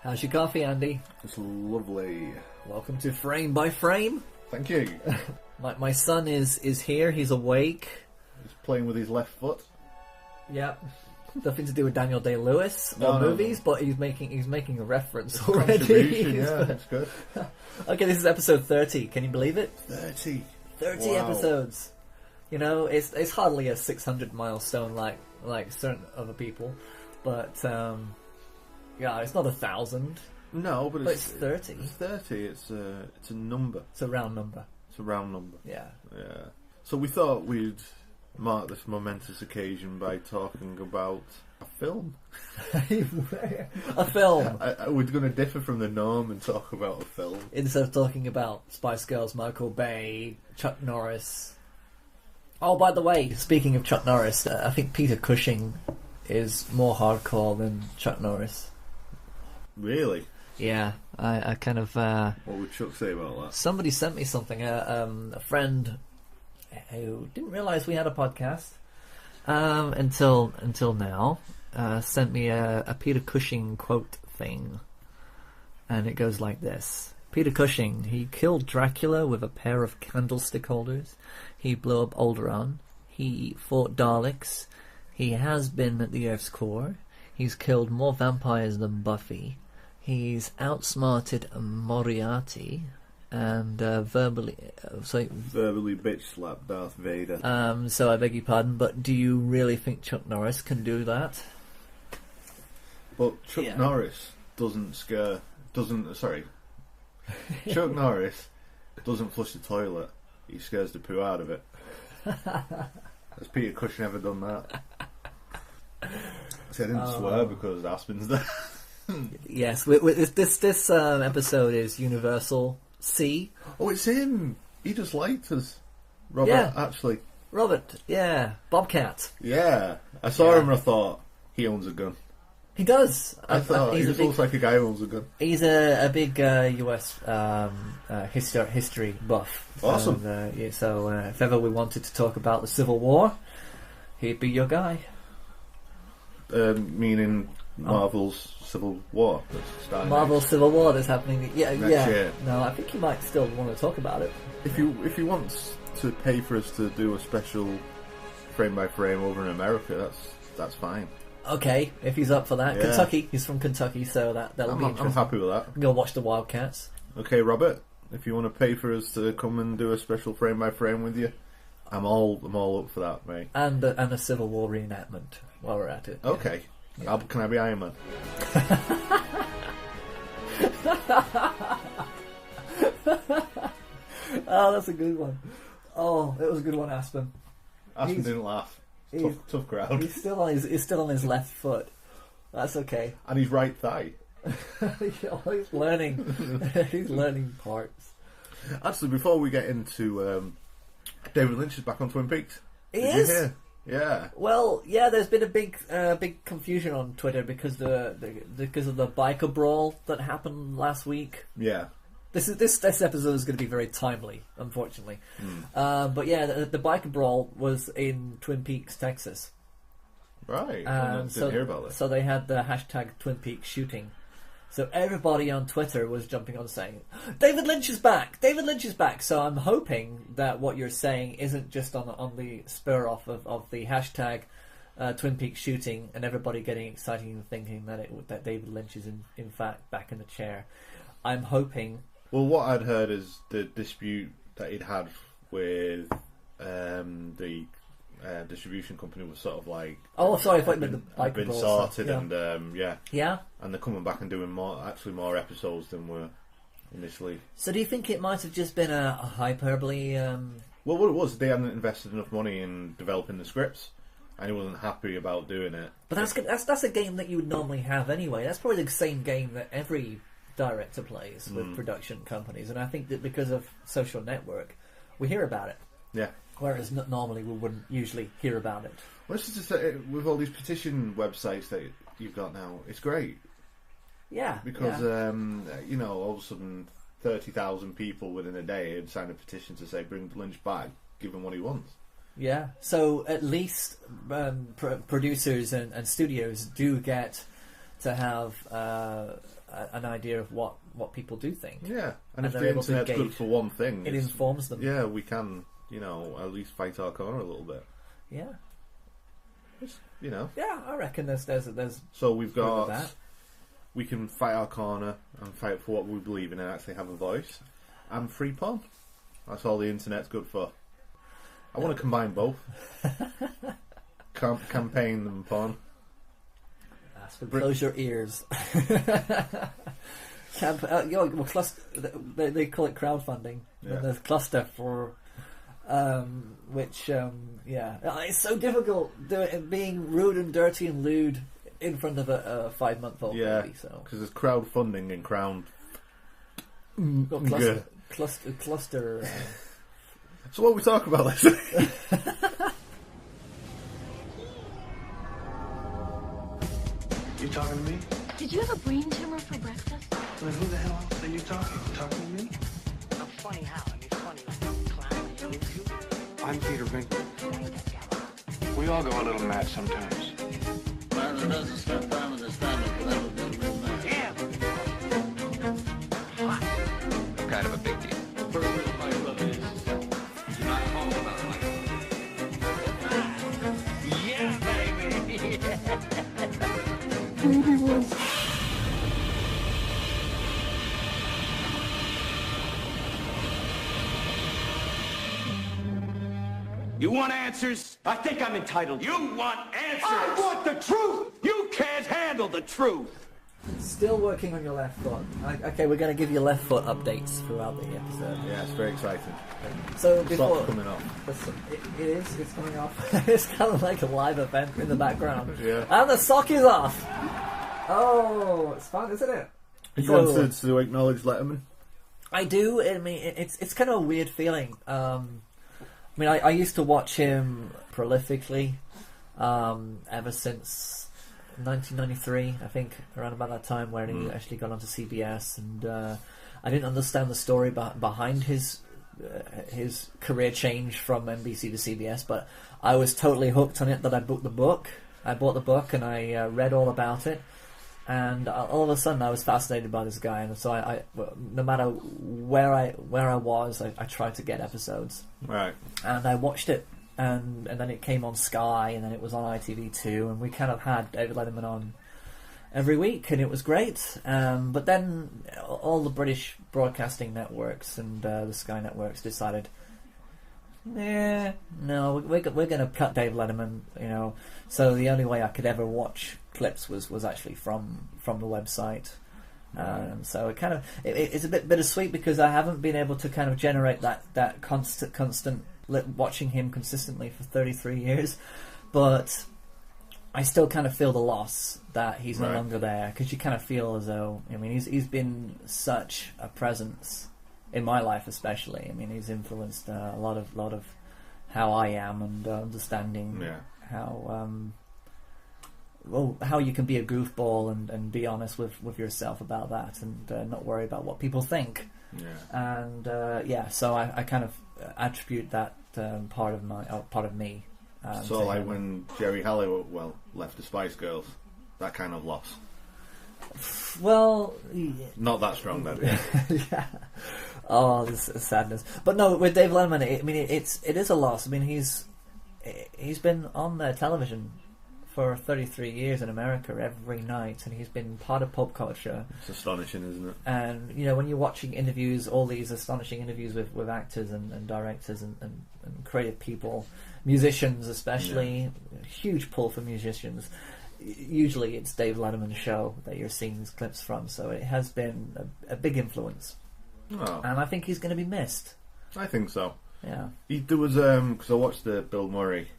How's your coffee, Andy? It's lovely. Welcome to Frame by Frame. Thank you. My son is here. He's awake. He's playing with his left foot. Yeah. Nothing to do with Daniel Day-Lewis or movies, but he's making a reference already. Yeah, that's good. Okay, this is episode 30. Can you believe it? 30. 30 Wow. episodes. You know, it's hardly a 600 milestone like certain other people, but yeah, it's not 1,000. No, but it's 30. It's 30. It's a number. It's a round number. It's a round number. Yeah. Yeah. So we thought we'd mark this momentous occasion by talking about a film. A film. We're going to differ from the norm and talk about a film. Instead of talking about Spice Girls, Michael Bay, Chuck Norris. Oh, by the way, speaking of Chuck Norris, I think Peter Cushing is more hardcore than Chuck Norris. Really? Yeah, I kind of... what would Chuck say about that? Somebody sent me something, a friend who didn't realise we had a podcast until now, sent me a Peter Cushing quote thing, and it goes like this. Peter Cushing, he killed Dracula with a pair of candlestick holders, he blew up Alderaan, he fought Daleks, he has been at the Earth's core, he's killed more vampires than Buffy, he's outsmarted Moriarty, and verbally bitch slapped Darth Vader. So I beg your pardon, but do you really think Chuck Norris can do that? But Chuck Norris Chuck Norris doesn't flush the toilet. He scares the poo out of it. Has Peter Cushing ever done that? See, I didn't swear because Aspen's there. Yes, this episode is Universal C. Oh, it's him. He just liked us. Robert, actually. Robert, yeah. Bobcat. Yeah. I saw him and I thought, he owns a gun. He does. I thought he just looks like a guy who owns a gun. He's a big US history buff. Awesome. And, so if ever we wanted to talk about the Civil War, he'd be your guy. Meaning Marvel's Civil War. Marvel's Civil War that's happening. Next Yeah. year. No, I think he might still want to talk about it. If he wants to pay for us to do a special frame by frame over in America, that's fine. Okay, if he's up for that. Yeah. Kentucky, he's from Kentucky, so that'll be interesting. I'm happy with that. Go watch the Wildcats. Okay, Robert, if you want to pay for us to come and do a special frame by frame with you, I'm all up for that, mate. And a Civil War reenactment while we're at it. Okay. Yeah. Can I be Iron Man? Oh, that's a good one. Oh, it was a good one, Aspen. Aspen didn't laugh. Tough crowd. He's still on his left foot. That's okay. And his right thigh. He's learning. He's learning parts. Actually, before we get into David Lynch is back on Twin Peaks. He Did is? you hear? Yeah. Well, yeah. There's been a big confusion on Twitter because of the biker brawl that happened last week. Yeah. This episode is going to be very timely, unfortunately. But yeah, the biker brawl was in Twin Peaks, Texas. Right. I didn't hear about this. So they had the hashtag Twin Peaks shooting. So everybody on Twitter was jumping on saying, David Lynch is back! David Lynch is back! So I'm hoping that what you're saying isn't just on the spur off of the hashtag Twin Peaks shooting and everybody getting excited and thinking that David Lynch is in fact back in the chair. I'm hoping... Well, what I'd heard is the dispute that he'd had with the distribution company was sort of like... Oh, sorry, I thought you meant the had been sorted yeah. and Yeah? And they're coming back and doing more episodes than were initially... So do you think it might have just been a hyperbole... Well, what it was, they hadn't invested enough money in developing the scripts and he wasn't happy about doing it. But that's a game that you would normally have anyway. That's probably the same game that every director plays with production companies, and I think that because of Social Network, we hear about it. Yeah. Whereas normally we wouldn't usually hear about it. Well, it's just with all these petition websites that you've got now, it's great. Yeah. Because, all of a sudden 30,000 people within a day had signed a petition to say bring Lynch back, give him what he wants. Yeah, so at least producers and studios do get to have an idea of what people do think. Yeah, and if they're the able to internet's good engage, for one thing, it informs them. Yeah, we can, at least fight our corner a little bit. Yeah. Just, Yeah, I reckon there's. So we've got. that. We can fight our corner and fight for what we believe in and actually have a voice. And free porn. That's all the internet's good for. I want to combine both. Campaign and porn. Close your ears. They call it crowdfunding. Yeah. And there's cluster for, it's so difficult being rude and dirty and lewd in front of a 5-month-old baby. So because there's crowdfunding and cluster. So what we talk about, let's say. You talking to me? Did you have a brain tumor for breakfast? Then who the hell are you talking? You talking to me? I'm funny how? I mean, funny like a clown. I'm Peter Venkman. We all go a little mad sometimes. Man that doesn't spend time with his family can never be a real man. Damn! I'm kind of a big deal. First rule of Fight Club is do not talk about Fight Club. Yeah, baby! You want answers? I think I'm entitled. You want answers? I want the truth! You can't handle the truth! Still working on your left foot. Okay, we're going to give you left foot updates throughout the episode. Yeah, it's very exciting. So The before sock's coming off. it's coming off. It's kind of like a live event in the background. Yeah. And the sock is off. Oh, it's fun, isn't it? You wanted to acknowledge Letterman? I do. I mean, it's kind of a weird feeling. I mean, I used to watch him prolifically ever since 1993, I think, around about that time when he actually got onto CBS, and I didn't understand the story behind his career change from NBC to CBS, but I was totally hooked on it. That I bought the book, and I read all about it. And all of a sudden, I was fascinated by this guy, and so I no matter where I was, I tried to get episodes. Right. And I watched it, and then it came on Sky, and then it was on ITV2, and we kind of had David Letterman on every week, and it was great. But then all the British broadcasting networks and the Sky networks decided, no, we're going to cut David Letterman, So the only way I could ever watch clips was actually from the website. So it kind of it's a bit bittersweet because I haven't been able to kind of generate that constant watching him consistently for 33 years, but I still kind of feel the loss that he's no longer there, because you kind of feel as though, I mean, he's been such a presence in my life, especially. I mean, he's influenced a lot of how I am, and understanding how you can be a goofball and be honest with yourself about that, and not worry about what people think. Yeah. And so I kind of attribute that part of me. So like when Jerry Halliwell left the Spice Girls, that kind of loss. Well, not that strong, then. Yeah. Oh, this is sadness. But no, with Dave Letterman, it is a loss. I mean, he's been on their television for 33 years in America every night, and he's been part of pop culture. It's astonishing, isn't it? And when you're watching interviews, all these astonishing interviews with actors and directors and creative people, musicians especially, huge pull for musicians. Usually it's Dave Letterman's show that you're seeing these clips from, so it has been a big influence. Oh. And I think he's going to be missed. I think so. Yeah. There was because I watched the Bill Murray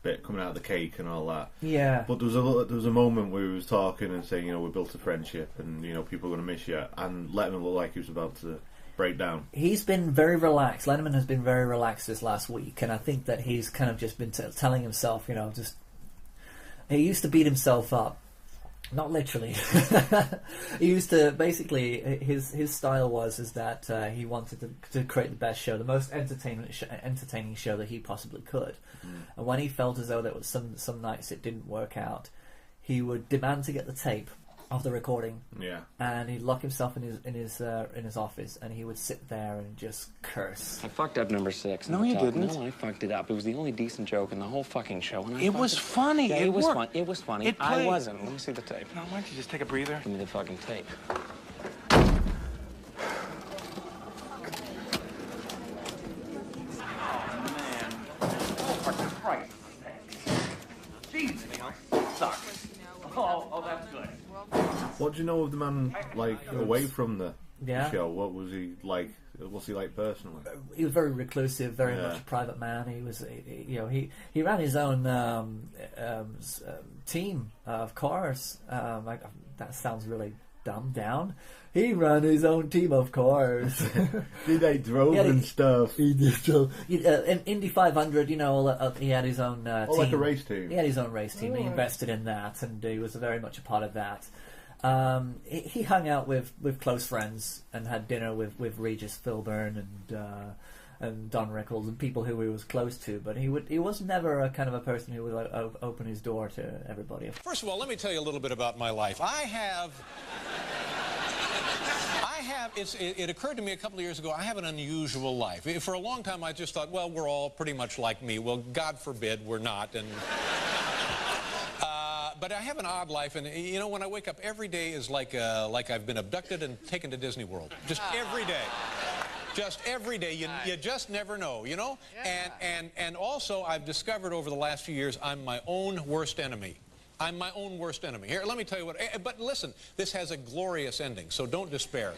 bit coming out of the cake and all that. Yeah. But there was a moment where he was talking and saying, we built a friendship, and people are going to miss you, and Letterman looked like he was about to break down. He's been very relaxed. Letterman has been very relaxed this last week, and I think that he's kind of just been telling himself, he used to beat himself up. Not literally. He used to, basically, his style is that he wanted to create the best show, the most entertaining show that he possibly could. And when he felt as though there was some nights it didn't work out, he would demand to get the tape of the recording. Yeah. And he'd lock himself in his office, and he would sit there and just curse. I fucked up number 6. No, you didn't. No, I fucked it up. It was the only decent joke in the whole fucking show. And It was funny. Yeah, It it was worked. fun. It was funny. It I played. wasn't. Let me see the tape. Now, why don't you just take a breather? Give me the fucking tape. Oh, that's good. What do you know of the man, like, away from the Yeah. show? What was he like? What's he like personally? He was very reclusive, very Yeah. much a private man. He ran his own team of cars. That sounds really dumbed down. He ran his own team of cars. They drove Yeah, and stuff. He did. So, in Indy 500, he had his own team. Like a race team. He had his own race team. He invested in that, and he was very much a part of that. He hung out with close friends and had dinner with Regis Philbin and Don Rickles and people who he was close to. But he was never a kind of a person who would open his door to everybody. First of all, let me tell you a little bit about my life. It occurred to me a couple of years ago, I have an unusual life. For a long time, I just thought, well, we're all pretty much like me. Well, God forbid we're not. And but I have an odd life, and when I wake up, every day is like I've been abducted and taken to Disney World. Just every day. Just every day. You just never know, Yeah. And also, I've discovered over the last few years, I'm my own worst enemy. I'm my own worst enemy. Here, let me tell you what. But listen, this has a glorious ending, so don't despair.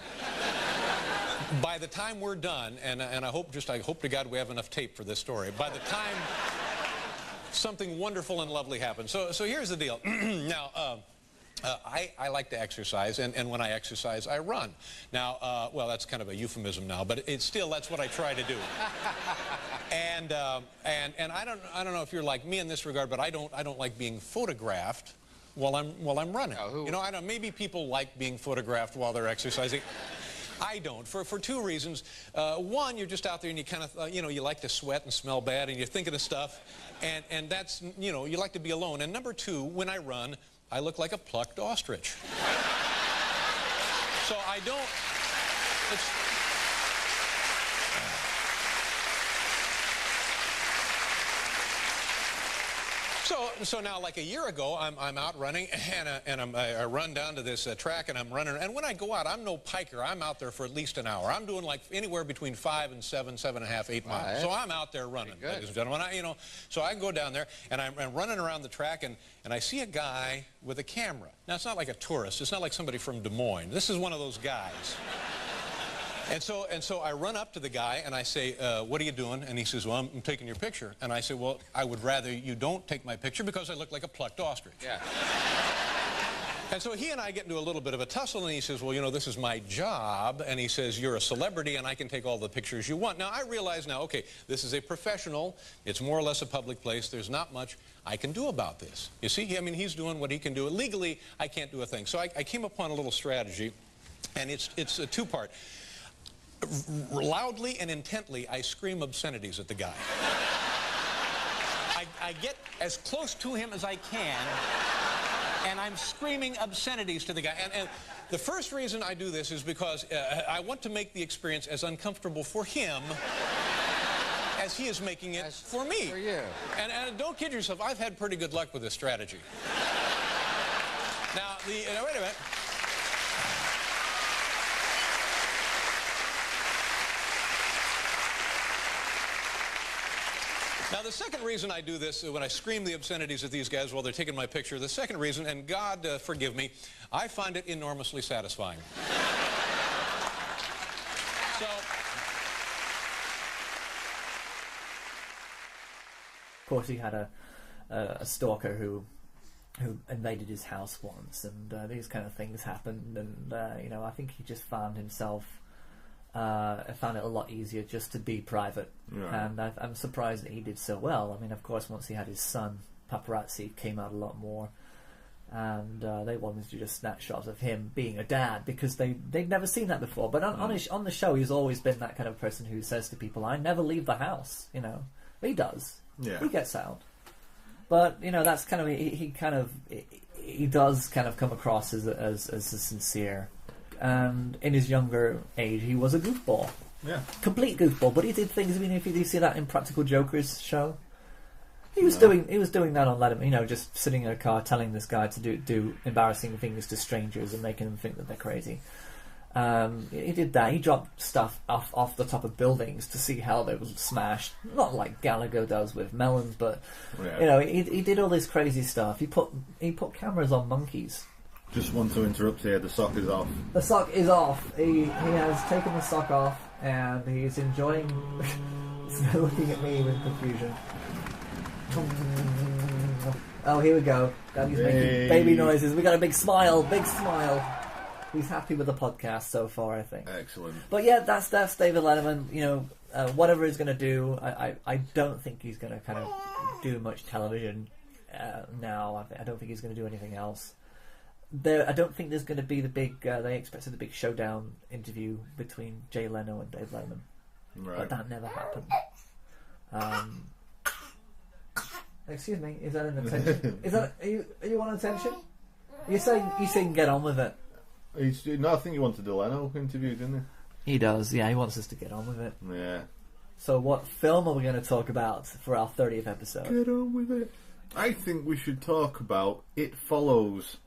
By the time we're done, and I hope to God we have enough tape for this story. By the time something wonderful and lovely happens. So here's the deal. Now, I like to exercise, and when I exercise, I run. Now, well, that's kind of a euphemism now, but it's still, that's what I try to do. And I don't know if you're like me in this regard, but I don't like being photographed while I'm running. I don't. Maybe people like being photographed while they're exercising. I don't, for two reasons. One, you're just out there and you kind of, you like to sweat and smell bad and you're thinking of stuff, and that's, you like to be alone. And number two, when I run, I look like a plucked ostrich. So I don't, So now, like a year ago, I'm out running, and I run down to this track, and I'm running. And when I go out, I'm no piker. I'm out there for at least an hour. I'm doing like anywhere between 5 and 7, 7.5, 8 miles. Right. So I'm out there running, ladies and gentlemen. So I go down there, and I'm running around the track, and I see a guy with a camera. Now, it's not like a tourist. It's not like somebody from Des Moines. This is one of those guys. And so I run up to the guy and I say, what are you doing? And he says, well, I'm taking your picture. And I say, well, I would rather you don't take my picture because I look like a plucked ostrich. Yeah. And so he and I get into a little bit of a tussle, and he says, well, this is my job. And he says, you're a celebrity, and I can take all the pictures you want. Now, I realize now, okay, this is a professional. It's more or less a public place. There's not much I can do about this. You see, I mean, he's doing what he can do. Legally, I can't do a thing. So I came upon a little strategy, and it's a two-part. Loudly and intently, I scream obscenities at the guy. I get as close to him as I can, and I'm screaming obscenities to the guy. And the first reason I do this is because I want to make the experience as uncomfortable for him as he is making it for me. For you. And don't kid yourself, I've had pretty good luck with this strategy. Now, wait a minute. Now, the second reason I do this, when I scream the obscenities at these guys while they're taking my picture, the second reason, and God forgive me, I find it enormously satisfying. So, of course, he had a stalker who invaded his house once, and these kind of things happened, and I think he just found himself. I found it a lot easier just to be private, and I'm surprised that he did so well. I mean, of course, once he had his son, paparazzi came out a lot more, and they wanted to do just snapshots of him being a dad because they'd never seen that before. But on the show, he's always been that kind of person who says to people, "I never leave the house." He does. Yeah. He gets out. But that's kind of he he does kind of come across as a sincere, and in his younger age he was a goofball. Yeah, complete goofball. But he did things. I mean, if you do see that in Practical Joker's show, he was doing that on Letterman. You know, just sitting in a car telling this guy to do embarrassing things to strangers and making them think that they're crazy. He did that. He dropped stuff off the top of buildings to see how they would smash. Not like Gallagher does with melons, but you know, he did all this crazy stuff. He put cameras on monkeys. Just want to interrupt here. The sock is off. The sock is off. He has taken the sock off and he's enjoying. He's looking at me with confusion. Oh, here we go. Daddy's making baby noises. We got a big smile. Big smile. He's happy with the podcast so far, I think. Excellent. But yeah, that's David Letterman. You know, whatever he's going to do, I don't think he's going to kind of do much television now. I don't think he's going to do anything else. I don't think there's going to be the big. They expected the big showdown interview between Jay Leno and Dave Letterman, but that never happened. Excuse me, is that an attention? Are you on attention? You're saying get on with it. No, I think he wanted the Leno interview, didn't he? He does, yeah. He wants us to get on with it. Yeah. So, what film are we going to talk about for our 30th episode? Get on with it. I think we should talk about It Follows.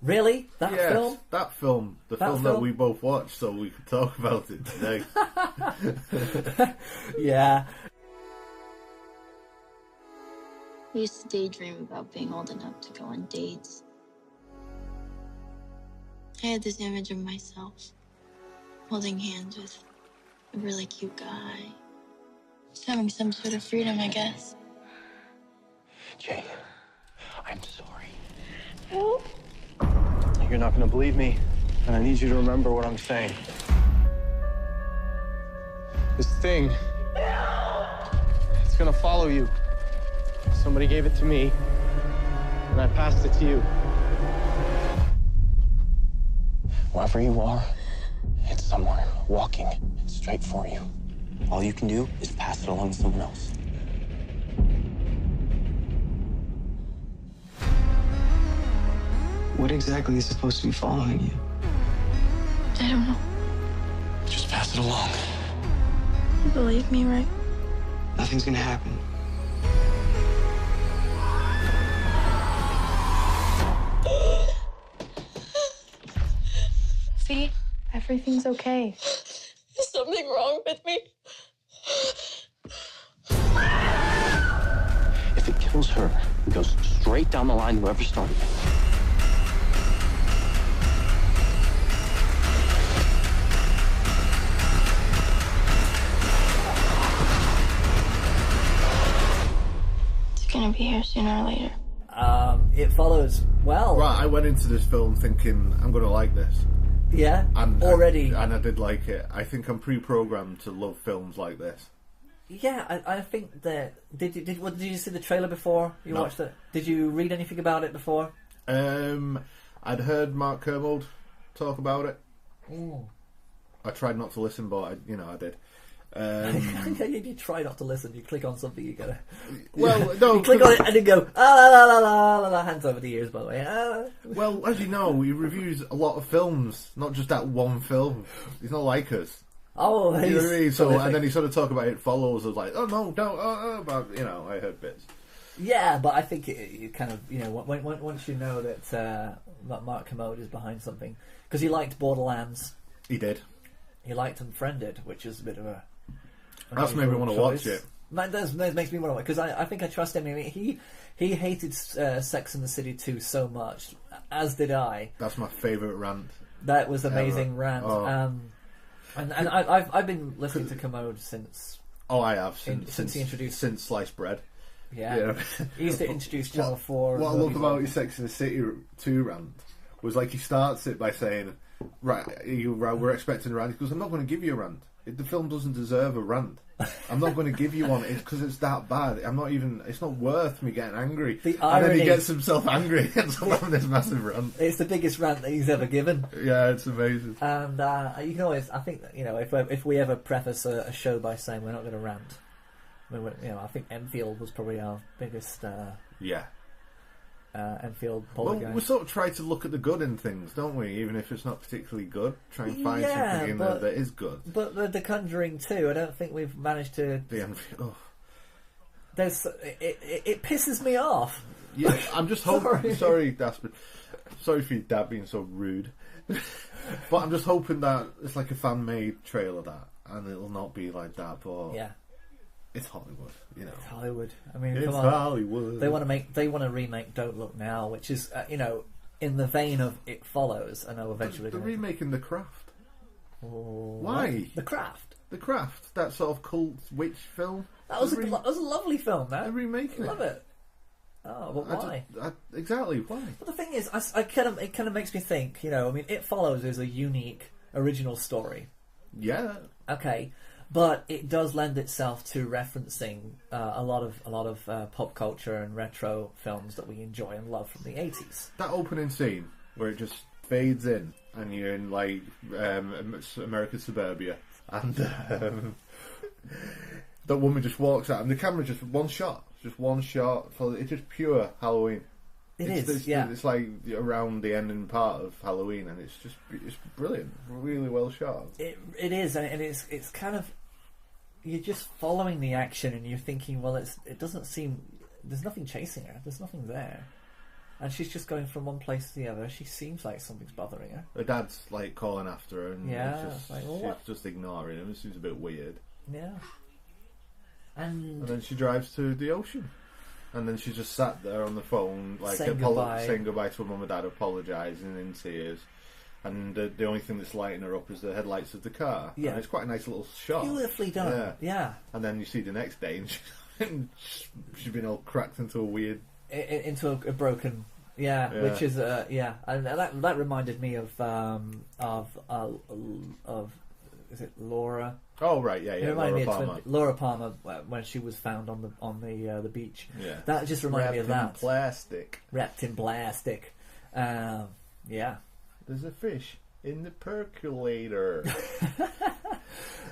Really? That film? That film. The film that we both watched, so we could talk about it today. Yeah. I used to daydream about being old enough to go on dates. I had this image of myself holding hands with a really cute guy. Just having some sort of freedom, I guess. Jay, I'm sorry. Help. You're not going to believe me, and I need you to remember what I'm saying. This thing, it's going to follow you. Somebody gave it to me, and I passed it to you. Wherever you are, it's somewhere, walking straight for you. All you can do is pass it along to someone else. What exactly is supposed to be following you? I don't know. Just pass it along. You believe me, right? Nothing's gonna happen. See? Everything's okay. Is something wrong with me? If it kills her, it goes straight down the line to whoever started it. It's gonna be here sooner or later. It Follows. Well, right, I went into this film thinking I'm going to like this. Yeah, and already. I did like it. I think I'm pre-programmed to love films like this. Yeah, I think that. Did you see the trailer before you watched it? Did you read anything about it before? I'd heard Mark Kermode talk about it. Ooh. I tried not to listen, but I did. You try not to listen. You click on something, you gotta. Well, no, you click on it and then go la la la la la. Hands over the ears, by the way. Well, as you know, he reviews a lot of films, not just that one film. He's not like us. Oh, you know what I mean? So, and then he sort of talk about It Follows. I was like, oh no, don't. But I heard bits. Yeah, but I think it kind of once you know that Mark Kermode is behind something, because he liked Borderlands. He did. He liked Unfriended, which is a bit of a. That's made me want to watch it. That makes me want to watch, because I think I trust him. I mean, he hated Sex and the City 2 so much, as did I. That's my favourite rant. That was amazing rant. Oh. And I've been listening to Kermode since. Oh, I have since he introduced Sliced Bread. Yeah, he used to introduce Channel 4. What I love about his Sex and the City 2 rant was like he starts it by saying, "Right, we're expecting a rant." He goes, "I'm not going to give you a rant. The film doesn't deserve a rant. I'm not going to give you one because it's that bad. It's not worth me getting angry." The and then he irony- gets himself angry and ends up on this massive rant. It's the biggest rant that he's ever given. Yeah, it's amazing. And you can always, I think, if we ever preface a show by saying we're not going to rant, I think Enfield was probably our biggest. Yeah. Enfield Well, polygone. we sort of try to look at the good in things, don't we? Even if it's not particularly good, try and find something in there that is good. But with The Conjuring 2, I don't think we've managed to. The Enfield. Oh. There's it pisses me off. Yeah, I'm just hoping. Sorry, Dasper. Sorry for your dad being so rude. But I'm just hoping that it's like a fan-made trailer, that, and it'll not be like that. But yeah, it's Hollywood, you know. It's Hollywood. I mean, it's come on. Hollywood. They want to remake Don't Look Now, which is in the vein of It Follows. I know eventually they're remaking The Craft. Oh, why? The Craft. The Craft. That sort of cult witch film. That was a lovely film. That they're remaking Love it. Oh, but why? Exactly, why? But the thing is, it kind of makes me think. I mean, It Follows is a unique, original story. Yeah. Okay, but it does lend itself to referencing a lot of pop culture and retro films that we enjoy and love from the 80s. That opening scene where it just fades in and you're in like American suburbia, and that woman just walks out and the camera just one shot for it's just pure Halloween. It's like around the ending part of Halloween, and it's brilliant, really well shot. It is, and it's kind of, you're just following the action, and you're thinking, well, it doesn't seem, there's nothing chasing her, there's nothing there, and she's just going from one place to the other. She seems like something's bothering her. Her dad's like calling after her, and she's just ignoring him. It seems a bit weird. Yeah. And then she drives to the ocean. And then she's just sat there on the phone, like saying goodbye to her mum and dad, apologising in tears. And the only thing that's lighting her up is the headlights of the car. Yeah. And it's quite a nice little shot. Beautifully done. Yeah. And then you see the next day, and she's been all cracked into a weird... Into a broken... Yeah, which is... And that reminded me of is it Laura? Oh right, yeah. Laura Palmer. Laura Palmer when she was found on the beach. Yeah, that just reminded me of that. Wrapped in plastic. Yeah. There's a fish in the percolator.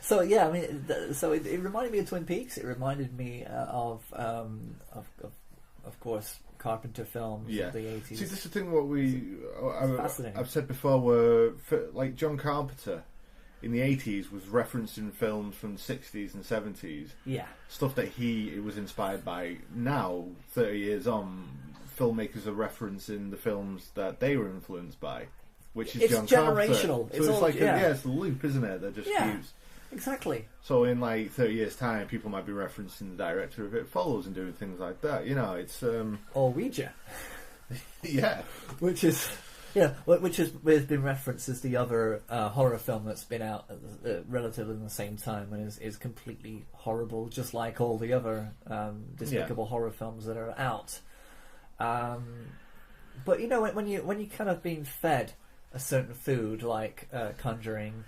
So yeah, I mean, it reminded me of Twin Peaks. It reminded me of course, Carpenter films of the 80s. See, this is the thing. I've said before, where like John Carpenter in the 80s was referenced in films from the 60s and 70s. Yeah. Stuff that he was inspired by. Now, 30 years on, filmmakers are referencing the films that they were influenced by, which is John generational. Carpenter. So it's like it's a loop, isn't it? That just keeps... Exactly. So in like 30 years' time, people might be referencing the director of It Follows and doing things like that. It's... Or Ouija. Yeah. Which has been referenced as the other horror film that's been out relatively in the same time and is completely horrible, just like all the other despicable horror films that are out. But when you kind of being fed a certain food like Conjuring,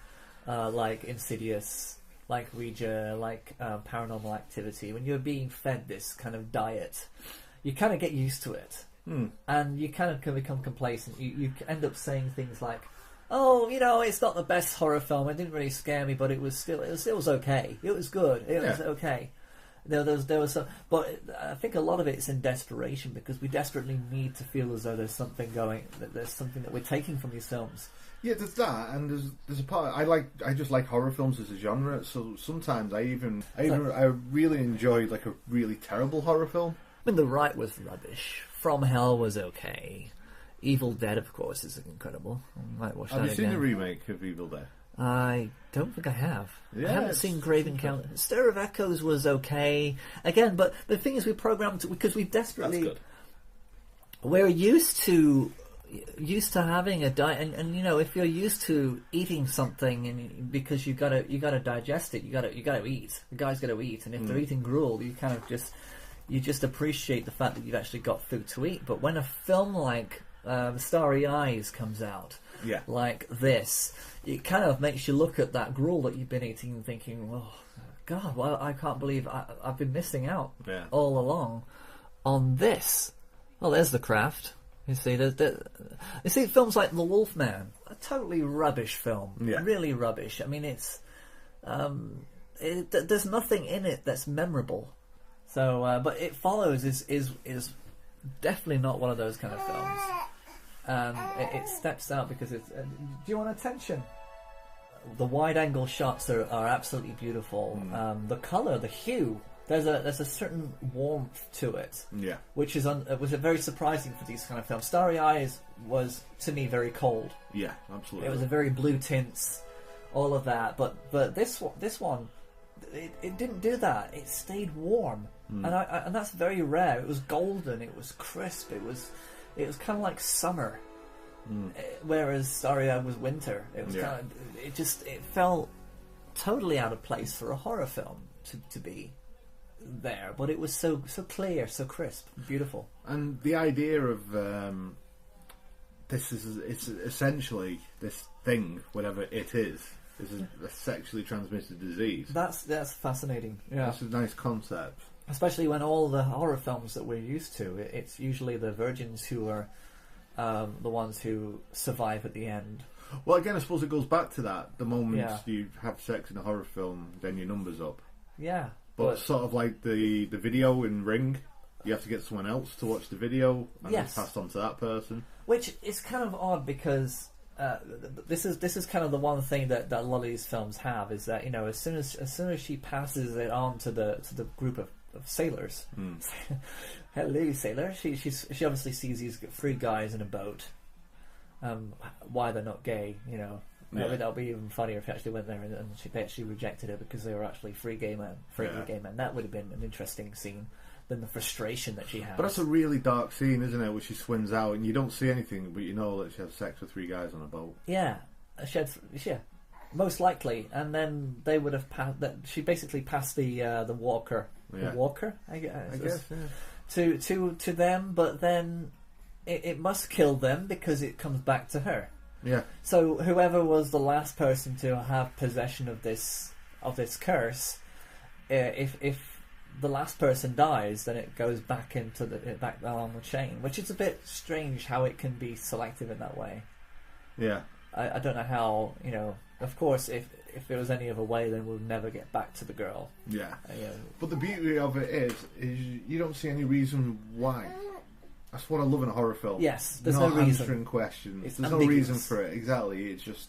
like Insidious, like Ouija, like Paranormal Activity, when you're being fed this kind of diet, you kind of get used to it. And you kind of can become complacent. You end up saying things like, "Oh, it's not the best horror film. It didn't really scare me, but it was okay. It was good. It was okay." There was some, but I think a lot of it's in desperation because we desperately need to feel as though there's something there's something that we're taking from these films. Yeah, there's that, and there's a part I just like horror films as a genre. So sometimes I really enjoy like a really terrible horror film. I mean, The Rite was rubbish. From Hell was okay. Evil Dead, of course, is incredible. I might watch that again. Have you seen the remake of Evil Dead? I don't think I have. Yeah, I haven't seen Grave Encounter. Stir of Echoes was okay. Again, but the thing is, we programmed to, because we desperately... That's good. We're used to having a diet, and if you're used to eating something, and because you gotta digest it, you gotta eat. The guy's gotta eat, and if they're eating gruel, you kind of just appreciate the fact that you've actually got food to eat. But when a film like Starry Eyes comes out, like this, it kind of makes you look at that gruel that you've been eating and thinking, oh God, well, I can't believe I've been missing out all along on this. Well, there's The Craft. You see, films like The Wolfman, a totally rubbish film, really rubbish. I mean, it's there's nothing in it that's memorable. So, but It Follows is definitely not one of those kind of films. And it steps out because it's... do you want attention? The wide-angle shots are absolutely beautiful. The colour, the hue, there's a certain warmth to it. Yeah. Which was very surprising for these kind of films. Starry Eyes was, to me, very cold. Yeah, absolutely. It was a very blue tints, all of that. But this one, it didn't do that. It stayed warm, and that's very rare. It was golden. It was crisp. It was kind of like summer, whereas Starry Eyes was winter. It was kind of it felt totally out of place for a horror film to be there, but it was so clear, so crisp, beautiful. And the idea of it's essentially this thing, whatever it is a sexually transmitted disease. That's fascinating. Yeah, that's a nice concept. Especially when all the horror films that we're used to, it's usually the virgins who are the ones who survive at the end. Well, again, I suppose it goes back to that. The moment you have sex in a horror film, then your number's up. Yeah. But sort of like the video in Ring, you have to get someone else to watch the video, and it's passed on to that person. Which is kind of odd because this is kind of the one thing that a lot of these films have, is that, you know, as soon as she passes it on to the group of sailors, hello sailor, she obviously sees these three guys in a boat. Why they're not gay, you know. That'll be even funnier if he actually went there and they actually rejected it because they were actually free gay men. That would have been an interesting scene than the frustration that she has. But that's a really dark scene, isn't it? Where she swims out and you don't see anything, but you know that she has sex with three guys on a boat. Yeah, most likely. And then they would have passed. She basically passed the walker. Yeah. The walker, I guess. To them, but then it must kill them because it comes back to her. Yeah. So whoever was the last person to have possession of this curse, if the last person dies, then it goes back back along the chain, which is a bit strange how it can be selective in that way. Yeah. I don't know how, you know. Of course, if it was any other way, then we'll never get back to the girl. Yeah. But the beauty of it is you don't see any reason why. That's what I love in a horror film. Yes, there's no reason. Answering questions. There's no reason for it. Exactly. It's just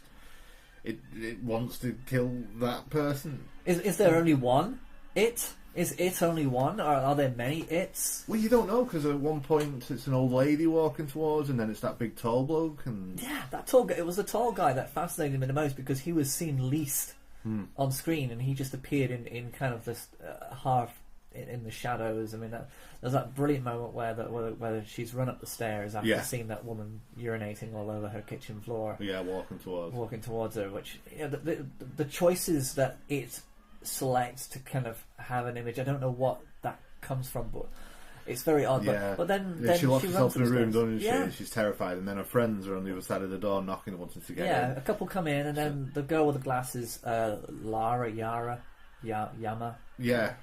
it wants to kill that person. Is there only one? Is it only one, or are there many its? Well, you don't know, because at one point it's an old lady walking towards, and then it's that big tall bloke. And yeah, that tall guy. It was the tall guy that fascinated me the most because he was seen least on screen, and he just appeared in kind of this half in the shadows. I mean, there's that brilliant moment where she's run up the stairs after seeing that woman urinating all over her kitchen floor. Yeah, walking towards her. Which, you know, the choices that it selects to kind of have an image, I don't know what that comes from, but it's very odd. Yeah. But then she locks herself in a room, doesn't she? Yeah. And she's terrified, and then her friends are on the other side of the door knocking and wanting to get in. Yeah, a couple come in, and then the girl with the glasses, Yama. Yeah.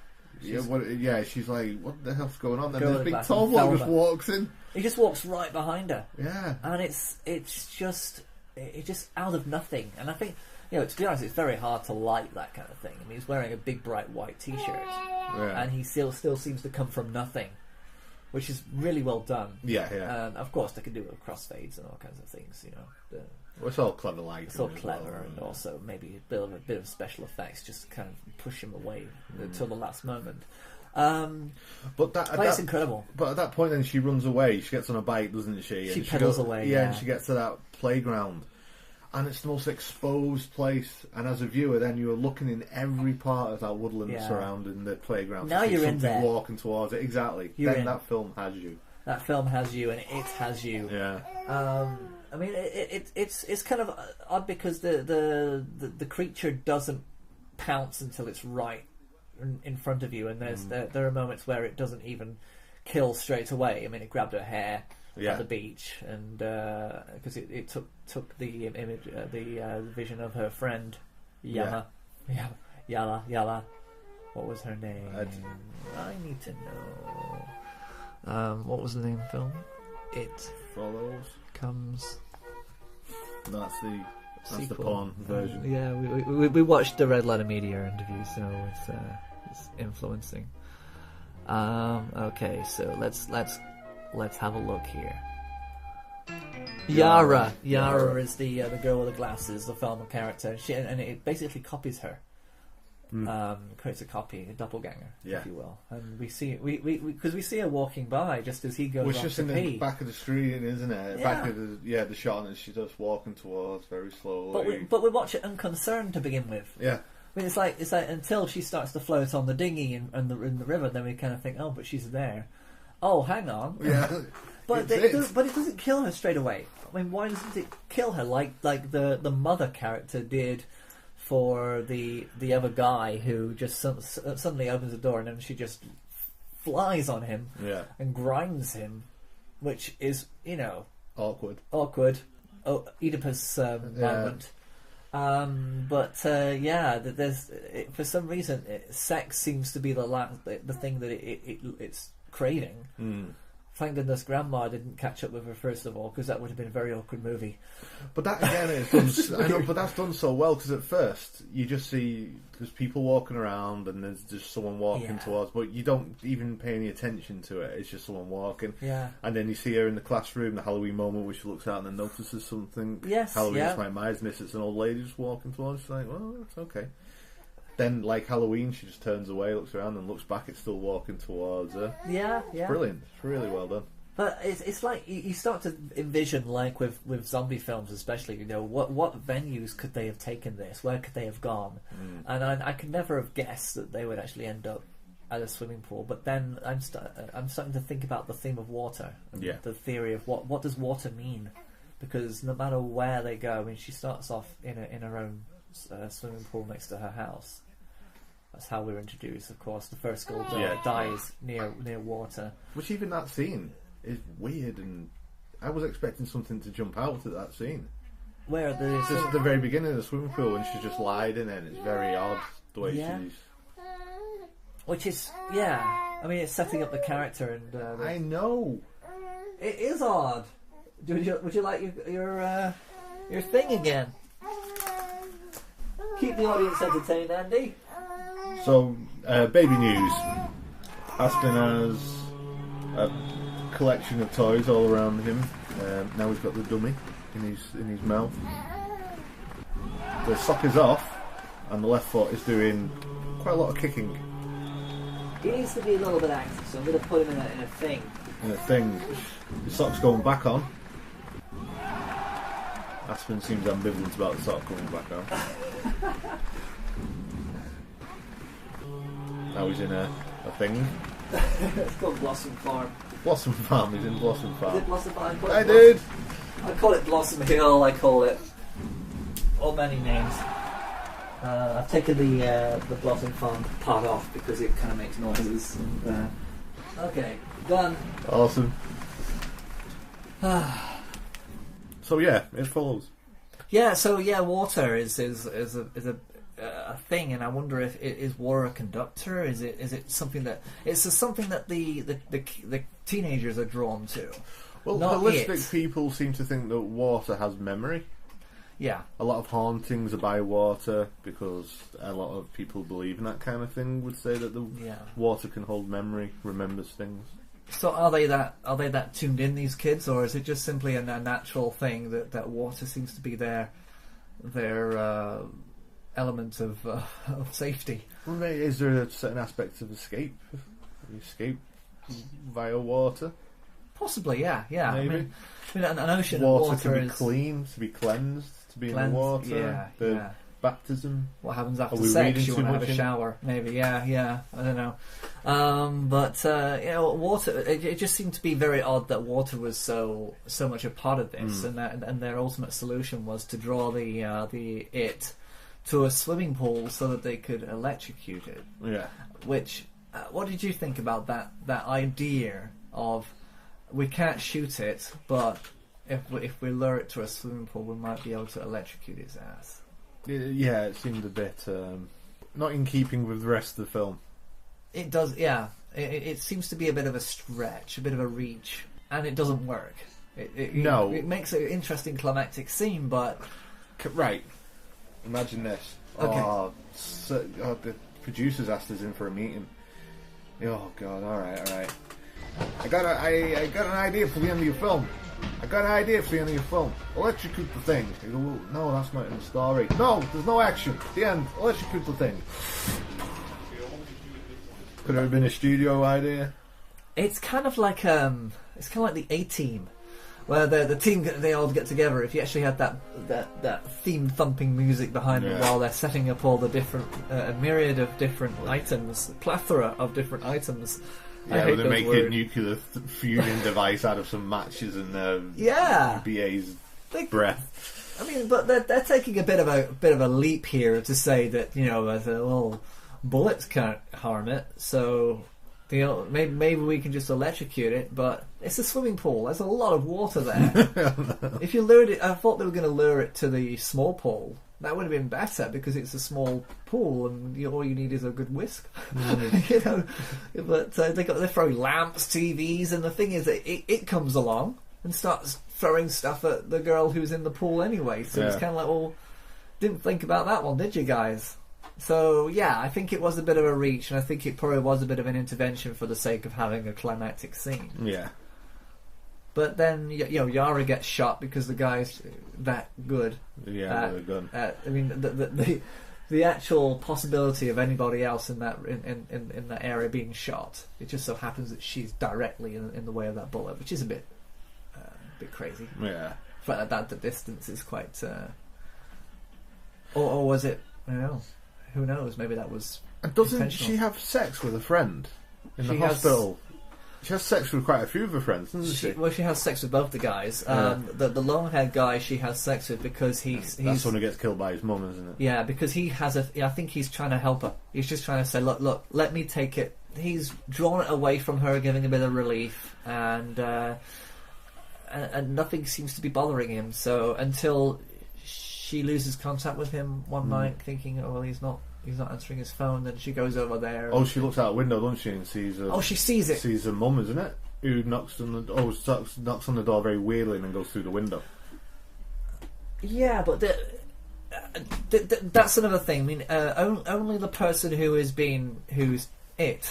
She's like, what the hell's going on? Then this big tall bloke just walks in. He just walks right behind her. Yeah. And it's just out of nothing. And I think, you know, to be honest, it's very hard to like that kind of thing. I mean, he's wearing a big bright white t-shirt, and he still seems to come from nothing, which is really well done. Yeah. And of course, they can do it with crossfades and all kinds of things, you know. Well, it's all clever lighting. It's all clever, and also maybe a bit of special effects, just to kind of push him away until the last moment. But it's incredible. But at that point, then she runs away. She gets on a bike, doesn't she? She pedals away. Yeah, and she gets to that playground, and it's the most exposed place. And as a viewer, then you are looking in every part of that woodland surrounding the playground. Now you're in there, walking towards it. Exactly. That film has you. That film has you, and it has you. Yeah. I mean, it's kind of odd because the creature doesn't pounce until it's right in front of you, and there are moments where it doesn't even kill straight away. I mean, it grabbed her hair at the beach, and because it took the image, the vision of her friend Yala. What was her name? I need to know. What was the name of the film? It Follows. Comes. That's the porn version. Yeah, we watched the Red Letter Media interview, so it's influencing. Okay, so let's Let's have a look here. Yara is the girl with the glasses, the film character. And it basically copies her. Creates a copy, a doppelganger, if you will. And we see because we see her walking by just as he goes. Well, it's just in the back of the screen, isn't it? Yeah. Back of the shot, and she's just walking towards very slowly. But we watch it unconcerned to begin with. Yeah. I mean, it's like until she starts to float on the dinghy in the river, then we kind of think, oh, but she's there. Oh, hang on. Yeah. But it doesn't kill her straight away. I mean, why doesn't it kill her like the mother character did for the other guy who just suddenly opens the door and then she just flies on him and grinds him, which is, awkward. Oedipus moment. There's for some reason sex seems to be the thing that it's craving. Thank goodness Grandma didn't catch up with her first of all, because that would have been a very awkward movie. But that again is done. I know, but that's done so well, because at first you just see there's people walking around and there's just someone walking towards, but you don't even pay any attention to it. It's just someone walking. Yeah. And then you see her in the classroom, the Halloween moment, where she looks out and then notices something. Yes. Halloween's my mind's miss. It's an old lady just walking towards. She's like, well, that's okay. Then, like Halloween, she just turns away, looks around, and looks back. It's still walking towards her. Yeah. It's brilliant. It's really well done. But it's like you start to envision, like with zombie films especially, what venues could they have taken this? Where could they have gone? And I could never have guessed that they would actually end up at a swimming pool. But then I'm starting to think about the theme of water. And the theory of what does water mean? Because no matter where they go, I mean, she starts off in her own swimming pool next to her house. That's how we're introduced, of course. The first girl dies near water. Which even that scene is weird, and I was expecting something to jump out at that scene. Where it's just at the very beginning of the swimming pool, and she's just lied in it. It's very odd the way she's. Which is I mean, it's setting up the character, and I know it is odd. Would you like your thing again? Keep the audience entertained, Andy. So, baby news. Aston has a collection of toys all around him. Now he's got the dummy in his mouth. The sock is off, and the left foot is doing quite a lot of kicking. He needs to be a little bit active, so I'm going to put him in a thing. In a thing. The sock's going back on. Aspen seems ambivalent about the sock coming back on. Now he's in a thing. It's called Blossom Farm. Blossom Farm, he's in Blossom Farm. Is it Blossom Farm? I did! I call it Blossom Hill, I call it all many names. I've taken the Blossom Farm part off because it kind of makes noises. And, okay, done. Awesome. So yeah, it follows. Yeah, so water is a thing, and I wonder if is water a conductor? Is it something that something that the teenagers are drawn to? Well, holistic people seem to think that water has memory. Yeah, a lot of hauntings are by water because a lot of people believe in that kind of thing. Would say that the water can hold memory, remembers things. So are they that tuned in, these kids, or is it just simply a natural thing that water seems to be their element of safety? Is there a certain aspect of escape? Escape via water? Possibly, yeah. Maybe. I mean, an ocean water of water can be clean, to be cleansed, to be in the water. Baptism. What happens after sex? You want to have a shower? Maybe, yeah. I don't know. Water. It just seemed to be very odd that water was so much a part of this, and their ultimate solution was to draw it to a swimming pool so that they could electrocute it. Yeah. Which, what did you think about that idea of we can't shoot it, but if we lure it to a swimming pool, we might be able to electrocute its ass? Yeah, it seemed a bit not in keeping with the rest of the film. It does, yeah. It seems to be a bit of a stretch, a bit of a reach, and it doesn't work. It makes an interesting climactic scene, but right. Imagine this. Okay. The producers asked us in for a meeting. Oh God! All right. I got an idea for the end of your film. Electrocute the thing. You go, well, no, that's not in the story. No, there's no action. The end. Electrocute the thing. Could it have been a studio idea? It's kind of like the A-Team, where the team they all get together. If you actually had that theme thumping music behind them while they're setting up all the different a myriad of different items, plethora of different items. Yeah, where they make a nuclear fusion device out of some matches and BA's breath. I mean, but they're taking a bit of a leap here to say that, you know, as a little bullets can't harm it, so maybe we can just electrocute it. But it's a swimming pool. There's a lot of water there. If you lured it, I thought they were going to lure it to the small pool. That would have been better because it's a small pool and all you need is a good whisk. You know, but they throw lamps, TVs, and the thing is that it comes along and starts throwing stuff at the girl who's in the pool anyway. So it's kind of like, well, didn't think about that one, did you guys? So yeah, I think it was a bit of a reach, and I think it probably was a bit of an intervention for the sake of having a climactic scene. Yeah. But then, you know, Yara gets shot because the guy's that good. Yeah, with a gun. I mean, the actual possibility of anybody else in that in that area being shot, it just so happens that she's directly in the way of that bullet, which is a bit crazy. Yeah. But the distance is quite. Or was it? I don't know. Who knows? Maybe that was. And doesn't she have sex with a friend in the hospital? She has sex with quite a few of her friends, doesn't she? Well, she has sex with both the guys. The long-haired guy she has sex with because he's... That's when he gets killed by his mum, isn't it? Yeah, because he has I think he's trying to help her. He's just trying to say, look, let me take it. He's drawn it away from her, giving a bit of relief, and nothing seems to be bothering him. So until she loses contact with him one night, thinking, oh, well, he's not answering his phone. Then she goes over there. Oh, she looks out the window, doesn't she, and sees. She sees it. Sees her mum, isn't it? Who knocks on the door very weirdly and then goes through the window. Yeah, but that's another thing. I mean, only the person who's been itted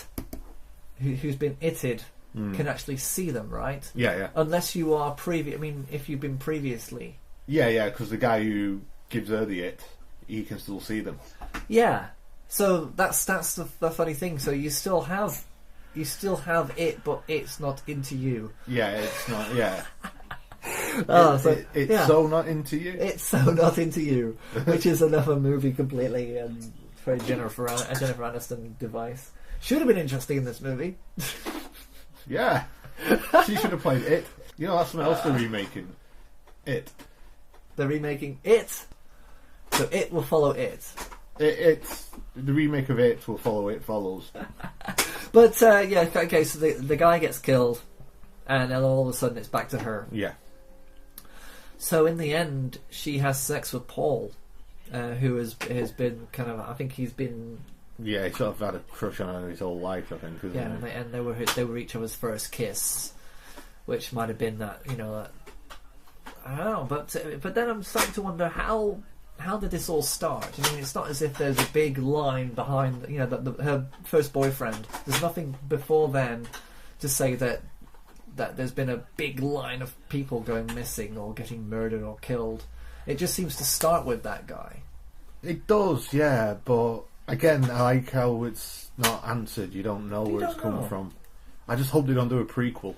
can actually see them, right? Yeah. Unless you are previous. I mean, if you've been previously. Yeah, because the guy who gives her the it, he can still see them. Yeah, so that's the funny thing. So you still have it, but it's not into you. Yeah, it's not. Yeah. It's so not into you. It's so not into you, which is another movie completely for a Jennifer Aniston device. Should have been interesting in this movie. Yeah, she should have played it. You know, that's something else they're remaking. It. They're remaking it, so it will follow it. It's the remake of It will follow It Follows. But yeah, okay. So the guy gets killed, and then all of a sudden it's back to her. Yeah. So in the end, she has sex with Paul, who has been kind of. I think he's been. Yeah, he sort of had a crush on her his whole life, I think. Yeah, and they were each other's first kiss, which might have been that, you know. I don't know, but then I'm starting to wonder how did this all start? I mean, it's not as if there's a big line behind, you know, her first boyfriend. There's nothing before then to say that there's been a big line of people going missing or getting murdered or killed. It just seems to start with that guy. It does, yeah, but again, I like how it's not answered. You don't know where it's come from. I just hope they don't do a prequel.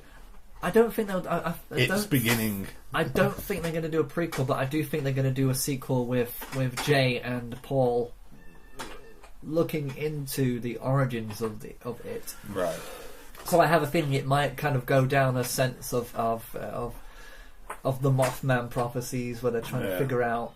I don't think they'll. It's beginning. I don't think they're going to do a prequel, but I do think they're going to do a sequel with Jay and Paul looking into the origins of it. Right. So I have a feeling it might kind of go down a sense of the Mothman prophecies, where they're trying to figure out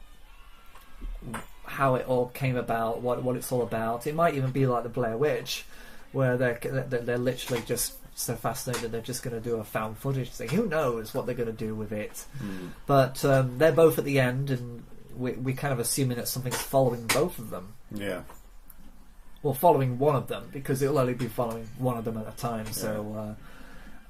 how it all came about, what it's all about. It might even be like the Blair Witch, where they're literally just so fascinated they're just going to do a found footage thing. Who knows what they're going to do with it? But they're both at the end, and we kind of assuming that something's following both of them. Yeah. Well, following one of them, because it'll only be following one of them at a time. Yeah. So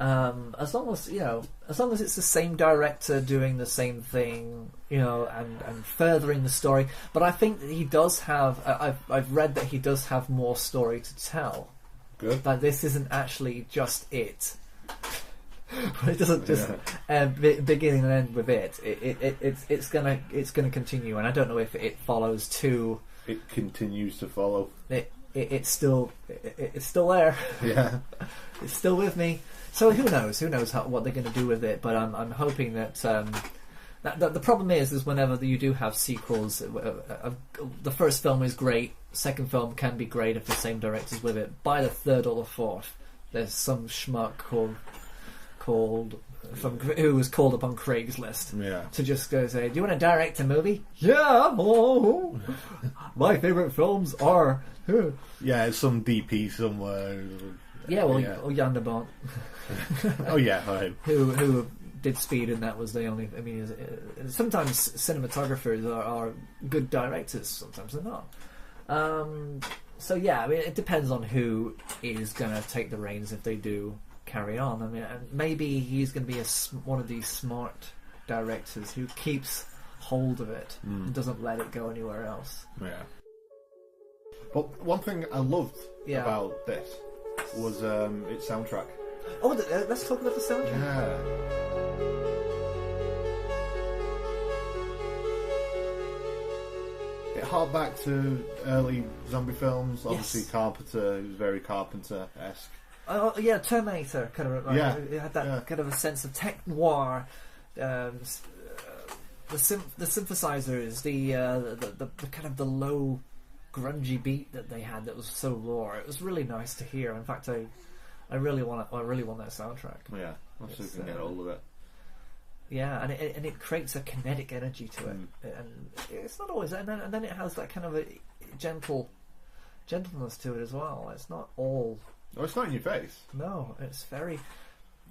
as long as it's the same director doing the same thing, you know, and furthering the story. But I think that he does have. I've read that he does have more story to tell. Good. That this isn't actually just it. But it doesn't just beginning and end with it. It's gonna continue, and I don't know if it follows to. It continues to follow. It's still there. Yeah, it's still with me. So who knows? Who knows what they're going to do with it? But I'm hoping that. The problem is whenever you do have sequels, the first film is great. Second film can be great if the same director's with it. By the third or the fourth, there's some schmuck who was called up on Craigslist to just go say, "Do you want to direct a movie?" Yeah. Oh, my favourite films are. Yeah, it's some DP somewhere. Yeah, well, or Yanderbont. Oh yeah, right. Who did Speed, and that was the only. I mean, sometimes cinematographers are good directors, sometimes they're not. So yeah, I mean, it depends on who is going to take the reins if they do carry on. I mean, maybe he's going to be one of these smart directors who keeps hold of it and doesn't let it go anywhere else. Yeah. But one thing I loved about this was its soundtrack. Oh, let's talk about the soundtrack. Yeah. It harked back to early zombie films. Obviously, Carpenter. It was very Carpenter-esque. Oh yeah, Terminator kind of. It had that kind of a sense of tech noir. The synthesizers, the kind of the low, grungy beat that they had that was so raw. It was really nice to hear. In fact, I really want that soundtrack. Yeah, I'll see if we can get hold of it. Yeah, and it creates a kinetic energy to it, and it's not always. And then it has that kind of a gentleness to it as well. It's not all. Oh, it's not in your face. No, it's very.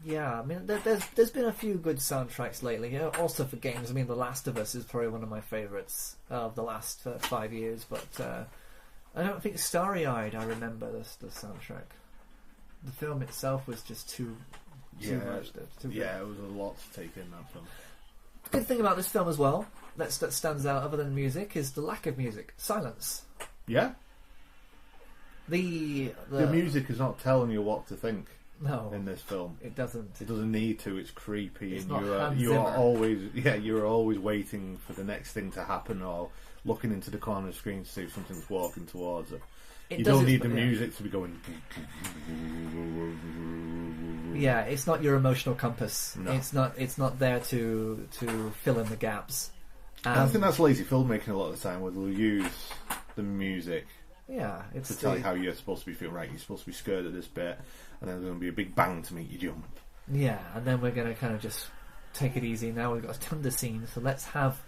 Yeah, I mean, there's been a few good soundtracks lately. You know, also for games. I mean, The Last of Us is probably one of my favourites of the last 5 years. But I don't think Starry Eyed. I remember the soundtrack. The film itself was just too much. Yeah, it was a lot to take in that film. The good thing about this film as well, that stands out other than music, is the lack of music, silence. Yeah. The music is not telling you what to think. No, in this film, it doesn't. It doesn't need to. It's creepy, and you are always waiting for the next thing to happen, or looking into the corner of the screen to see if something's walking towards it. You don't need the music to be going. Yeah, it's not your emotional compass. No. It's not there to fill in the gaps. And I think that's lazy filmmaking a lot of the time, where they'll use the music. Yeah, it's to tell you how you're supposed to be feeling. Right, you're supposed to be scared at this bit, and then there's going to be a big bang to make you jump. Yeah, and then we're going to kind of just take it easy. Now we've got a ton of scenes, so let's have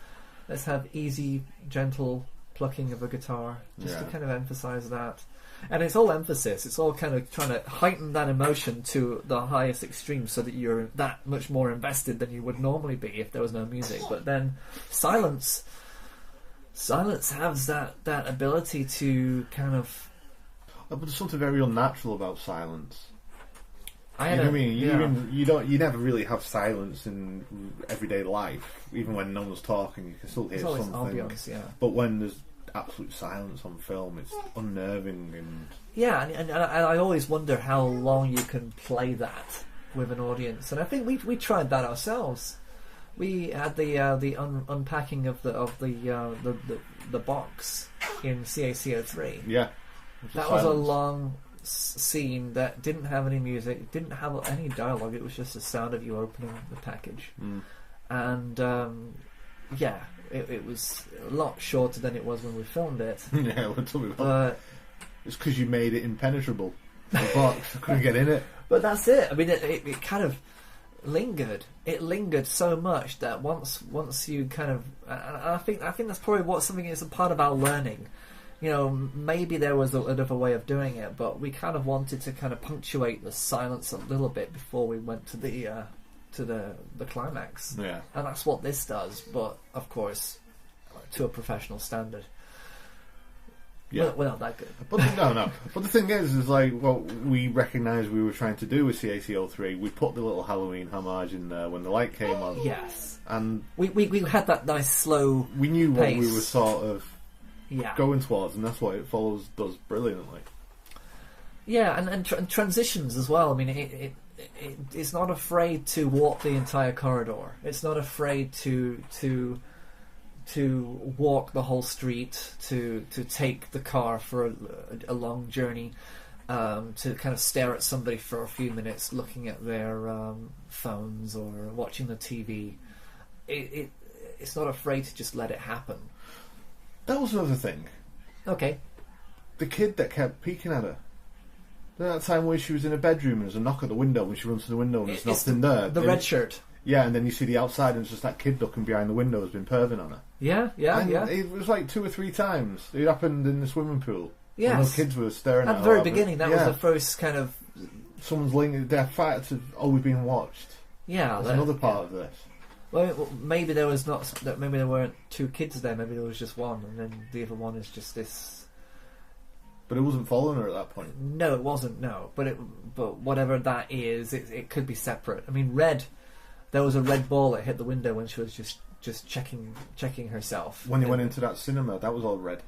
easy, gentle plucking of a guitar, just to kind of emphasise that. And it's all emphasis. It's all kind of trying to heighten that emotion to the highest extreme, so that you're that much more invested than you would normally be if there was no music. But then silence has that ability to kind of. But there's something very unnatural about silence. You know what I mean? You never really have silence in everyday life. Even when no one's talking, you can still hear something. Ambience, yeah. But when there's absolute silence on film, it's unnerving and. Yeah, and I always wonder how long you can play that with an audience, and I think we tried that ourselves. We had the unpacking of the box in CAC03. Yeah, that was a long scene that didn't have any music, didn't have any dialogue. It was just the sound of you opening the package, and it was a lot shorter than it was when we filmed it. Yeah, we'll tell me about. It's because you made it impenetrable. The box, I couldn't get in it. But that's it. I mean, it kind of lingered. It lingered so much that once you kind of, and I think that's probably something is a part of our learning. You know, maybe there was another way of doing it, but we kind of wanted to kind of punctuate the silence a little bit before we went to the climax. Yeah, and that's what this does. But of course, to a professional standard. Yeah, we're not that good. But no. But the thing is like what we recognised we were trying to do with CAC03. We put the little Halloween homage in there when the light came on. Yes, and we had that nice slow. We knew pace. what we were sort of going towards, and that's what It Follows does brilliantly. Yeah, and transitions as well. I mean, it's not afraid to walk the entire corridor. It's not afraid to walk the whole street, to take the car for a long journey, to kind of stare at somebody for a few minutes, looking at their phones or watching the TV. It's not afraid to just let it happen. That was another thing. Okay. The kid that kept peeking at her. That time where she was in a bedroom and there's a knock at the window when she runs to the window and there's nothing there. The red shirt. Yeah, and then you see the outside and it's just that kid looking behind the window has been perving on her. Yeah. It was like 2 or 3 times. It happened in the swimming pool. Yes. And those kids were staring at her. At the very beginning, that was the first kind of... Someone's linking their facts have always been watched. Yeah. That's another part of this. Well, maybe there was not... Maybe there weren't 2 kids there, maybe there was just one, and then the other one is just this... But it wasn't following her at that point. No, it wasn't, no. But whatever that is, it could be separate. I mean, Red... There was a red ball that hit the window when she was just checking herself. When they went into that cinema, that was all red.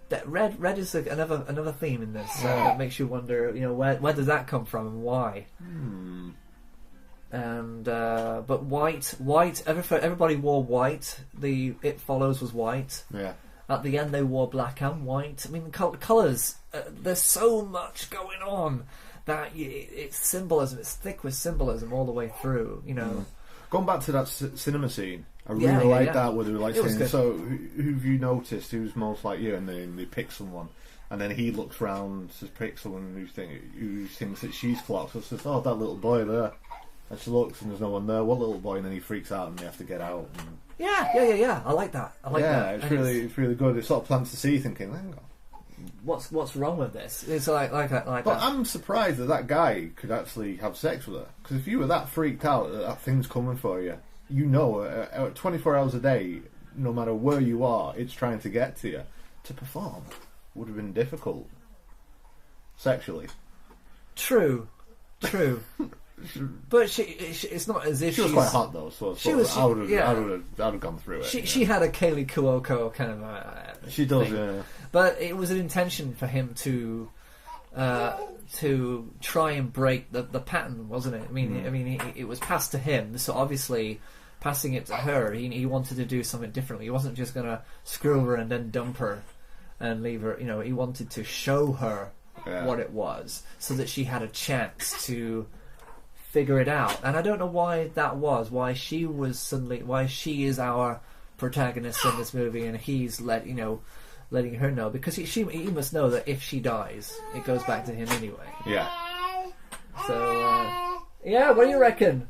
That red is another theme in this that makes you wonder, where does that come from and why? And but white. Everybody wore white. The It Follows was white. Yeah. At the end, they wore black and white. I mean, colours. There's so much going on that it's symbolism. It's thick with symbolism all the way through. Going back to that cinema scene, I really liked that where they were like saying, "So, who've you noticed? Who's most like you?" And then they pick someone, and then he looks round to pick someone who thinks that she's clocked. So says, "Oh, that little boy there." And she looks, and there's no one there. What little boy? And then he freaks out, and they have to get out. And... Yeah. I like that. I like that. It's really good. It sort of plants the seed, thinking, "Hang on, what's wrong with this?" It's like that. But I'm surprised that guy could actually have sex with her. Because if you were that freaked out that thing's coming for you, 24 hours a day, no matter where you are, it's trying to get to you. To perform would have been difficult sexually. True. But it's not as if she was quite hot though. So I would have gone through it. She had a Kaylee Cuoco kind of. She does, thing. Yeah. But it was an intention for him to try and break the pattern, wasn't it? I mean, it was passed to him, so obviously passing it to her, he wanted to do something differently. He wasn't just going to screw her and then dump her and leave her. He wanted to show her what it was, so that she had a chance to figure it out. And I don't know why that was. Why she is our protagonist in this movie, and he's letting her know, because he must know that if she dies, it goes back to him anyway. Yeah. So, what do you reckon?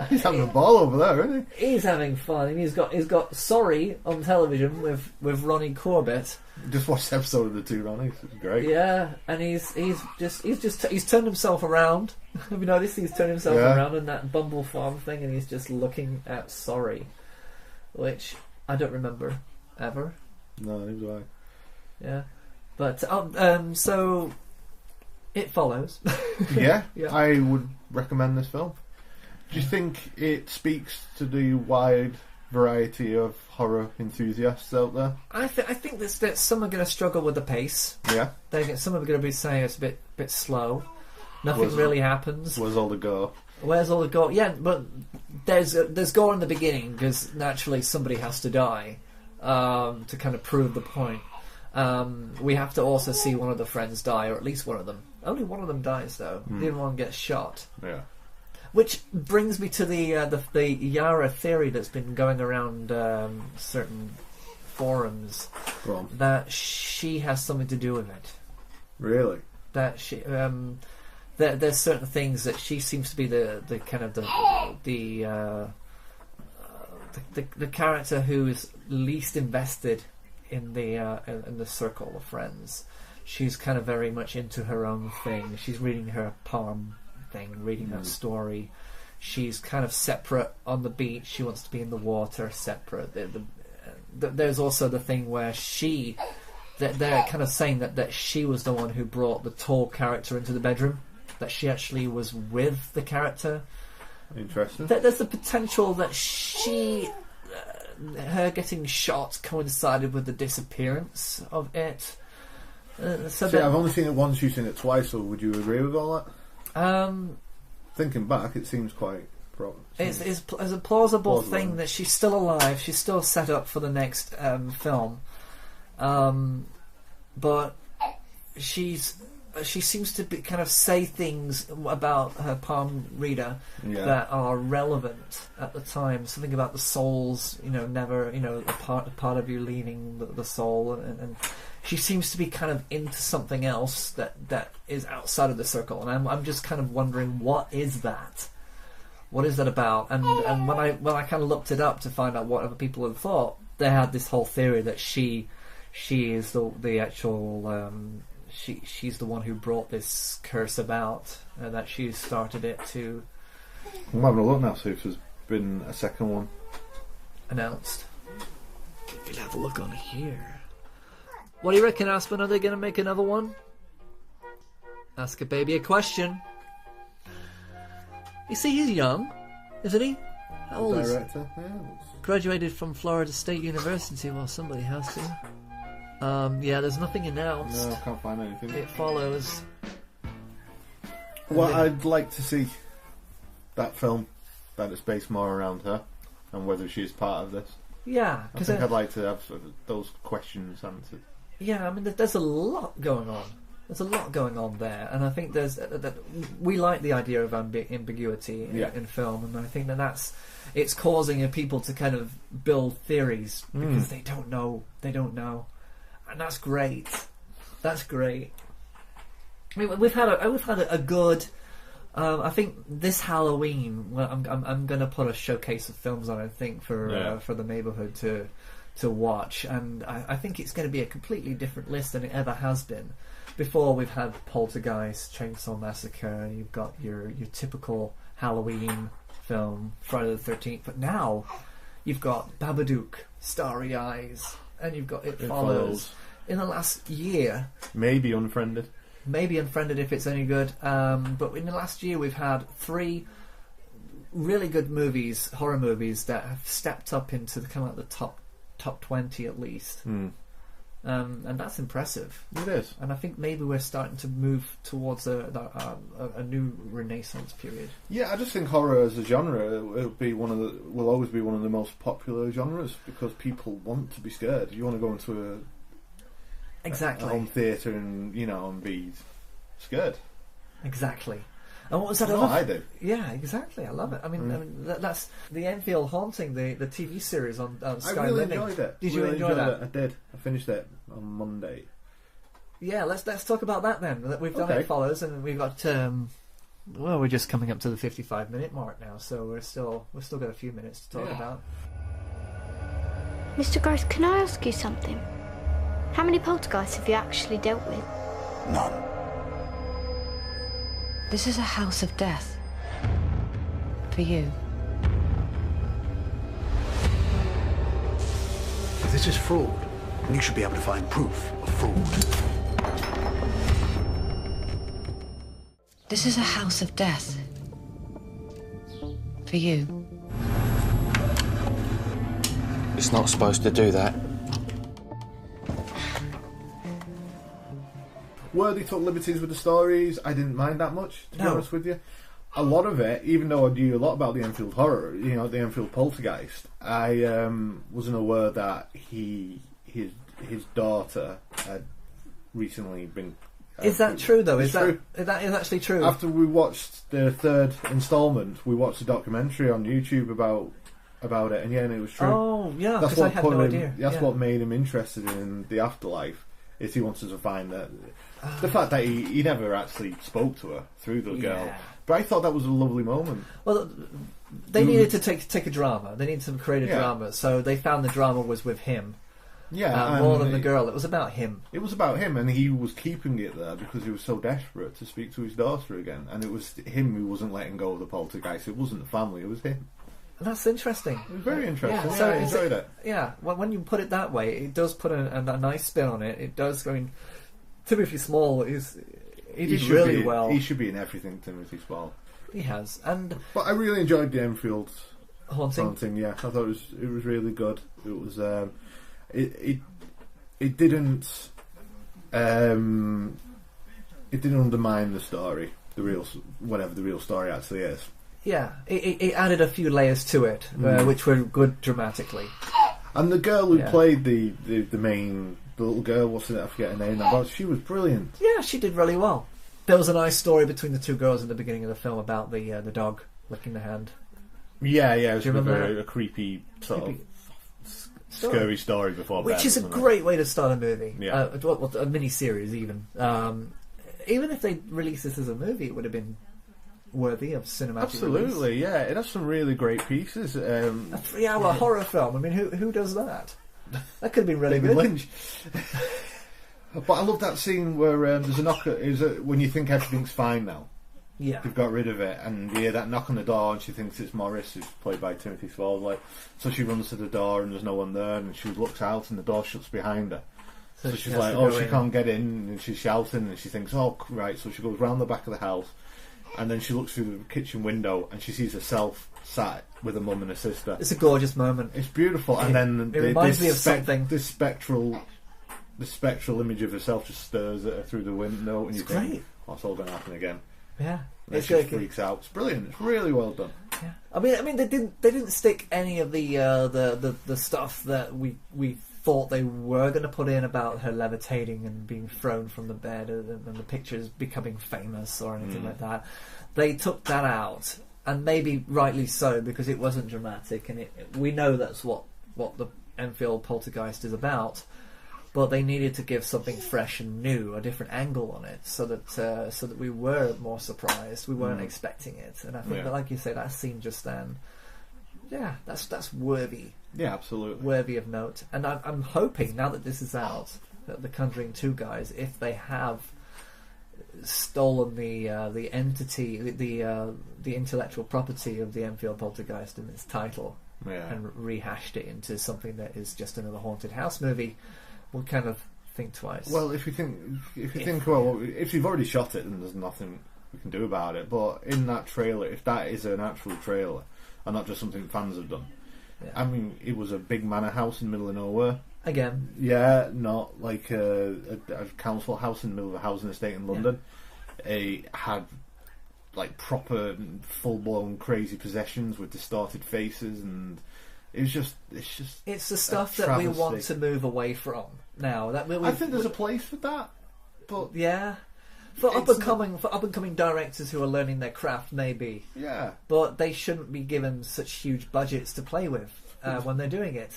He's having a ball over there, isn't he? He's having fun. I mean, he's got Sorry on television with Ronnie Corbett. Just watched the episode of the 2 Ronnies. It's great. Yeah, and he's turned himself around. Have you noticed he's turned himself around in that Bumble Farm thing, and he's just looking at Sorry, which I don't remember ever. No, neither do I. Yeah, but so It Follows. Yeah, I would recommend this film. Do you think it speaks to the wide variety of horror enthusiasts out there? I think that some are going to struggle with the pace. Yeah. Some are going to be saying it's a bit slow. Nothing really happens. Where's all the gore? Where's all the gore? Yeah, but there's gore in the beginning, because naturally somebody has to die to kind of prove the point. We have to also see one of the friends die, or at least one of them. Only one of them dies, though. The other one gets shot. Yeah. Which brings me to the Yara theory that's been going around certain forums, that she has something to do with it. Really? That she there's certain things that she seems to be the kind of the character who is least invested in the circle of friends. She's kind of very much into her own thing. She's reading her poem thing, reading that story. She's kind of separate on the beach. She wants to be in the water, separate. There's also the thing where they're kind of saying that she was the one who brought the tall character into the bedroom, that she actually was with the character. Interesting. There's the potential that her getting shot coincided with the disappearance of it. I've only seen it once, you've seen it twice, so would you agree with all that? thinking back, it seems quite... It's a plausible thing that she's still alive. She's still set up for the next film, but she seems to be kind of say things about her palm reader that are relevant at the time. Something about the souls, never, a part of you leaving the soul, and she seems to be kind of into something else that is outside of the circle. And I'm just kind of wondering, what is that? What is that about? And when I kind of looked it up to find out what other people had thought, they had this whole theory that she is the actual she's the one who brought this curse about, and that she started it to. I'm having a look now, see if there's been a second one announced. We'll have a look on here. What do you reckon, Aspen? Are they going to make another one? Ask a baby a question. You see, he's young, isn't he? How old is he? Director? Yeah. Graduated from Florida State University. Well, somebody has to. There's nothing announced. No, I can't find anything. It follows. Well, I'd like to see that film that is based more around her and whether she's part of this. Yeah, I think I'd like to have those questions answered. Yeah, I mean, there's a lot going on. There's a lot going on there, and I think we like the idea of ambiguity in film, and I think it's causing people to kind of build theories because they don't know, and that's great. That's great. I mean, we've had a good. I think this Halloween, I'm going to put a showcase of films on. I think for the neighborhood to watch, and I think it's going to be a completely different list than it ever has been. Before, we've had Poltergeist, Chainsaw Massacre, you've got your typical Halloween film, Friday the 13th, but now you've got Babadook, Starry Eyes, and you've got It Follows. In the last year. Maybe Unfriended if it's any good. But in the last year, we've had 3 really good movies, horror movies, that have stepped up into the kind of like the top 20 at least. And that's impressive. It is. And I think maybe we're starting to move towards a new renaissance period. Yeah, I just think horror as a genre will always be one of the most popular genres because people want to be scared. You want to go into a home theatre and and be scared. Exactly. And what was that? I do. Yeah, exactly. I love it. I mean, that's the Enfield Haunting, the TV series on Sky Living. I really enjoyed it. Did you enjoy that? I did. I finished it on Monday. Yeah, let's talk about that then. We've done It Follows, and we've got we're just coming up to the 55-minute mark now, so we've still got a few minutes to talk about. Mr. Gross, can I ask you something? How many poltergeists have you actually dealt with? None. This is a house of death. For you. If this is fraud, then you should be able to find proof of fraud. This is a house of death. For you. It's not supposed to do that. Where they took liberties with the stories, I didn't mind that much, to be honest with you. A lot of it, even though I knew a lot about the Enfield horror, the Enfield Poltergeist, I wasn't aware that his daughter had recently been... is that true, though? Is true. That is actually true? After we watched the 3rd instalment, we watched a documentary on YouTube about it, and it was true. Oh, yeah, because I had no idea. That's what made him interested in the afterlife, is he wanted to find that... The fact that he never actually spoke to her through the girl. But I thought that was a lovely moment. Well, they needed to take a drama. They needed to create a drama. So they found the drama was with him. Yeah. More than the girl. It was about him. It was about him, and he was keeping it there because he was so desperate to speak to his daughter again. And it was him who wasn't letting go of the poltergeist. It wasn't the family, it was him. That's interesting. It was very interesting. Yeah, so I enjoyed it. Yeah, when you put it that way, it does put a nice spin on it. It does go in... Timothy Small he did really well. He should be in everything, Timothy Small. He has, but I really enjoyed the Enfield Haunting. Yeah, I thought it was really good. It was it didn't undermine the story. whatever the real story actually is. Yeah, it added a few layers to it, which were good dramatically. And the girl who played the little girl, what's it? I forget her name now, but she was brilliant. Yeah, she did really well. There was a nice story between the two girls at the beginning of the film about the dog licking the hand. Yeah, it was a creepy sort of scary story before bed. Which is a great way to start a movie. Yeah. A mini-series even. Even if they released this as a movie, it would have been worthy of cinematic Absolutely, release. yeah. It has some really great pieces. A 3-hour horror film. I mean, who does that? That could have been really David good. Lynch. But I love that scene where there's a knock. When you think everything's fine now. Yeah. They've got rid of it, and you hear that knock on the door, and she thinks it's Morris, who's played by Timothy Spall. So she runs to the door, and there's no one there, and she looks out, and the door shuts behind her. So she's like, she can't get in, and she's shouting, and she thinks, oh, right. So she goes round the back of the house, and then she looks through the kitchen window, and she sees herself sat with her mum and her sister. It's a gorgeous moment. It's beautiful, and then it reminds me of something. The spectral image of herself just stares at her through the window, and you think, great. oh, it's all going to happen again. Yeah, and she freaks out. It's brilliant. It's really well done. Yeah, I mean, they didn't stick any of the stuff that we thought they were going to put in about her levitating and being thrown from the bed and the pictures becoming famous or anything like that. They took that out, and maybe rightly so, because it wasn't dramatic, and we know that's what the Enfield Poltergeist is about. But they needed to give something fresh and new, a different angle on it, so that we were more surprised. We weren't expecting it, and I think that, like you say, that scene just then, that's worthy. Yeah, absolutely worthy of note. And I'm hoping now that this is out, that the Conjuring 2 guys, if they have stolen the entity, the intellectual property of the Enfield Poltergeist in its title, and rehashed it into something that is just another haunted house movie, we'll kind of think twice. Well, if you've already shot it, then there's nothing we can do about it. But in that trailer, if that is an actual trailer and not just something fans have done, I mean, it was a big manor house in the middle of nowhere. Again. Yeah, not like a council house in the middle of a housing estate in London. It had like proper, full-blown crazy possessions with distorted faces, and it's the stuff that we want to move away from now. I think there's a place for that, but for up and coming directors who are learning their craft, maybe. Yeah, but they shouldn't be given such huge budgets to play with when they're doing it,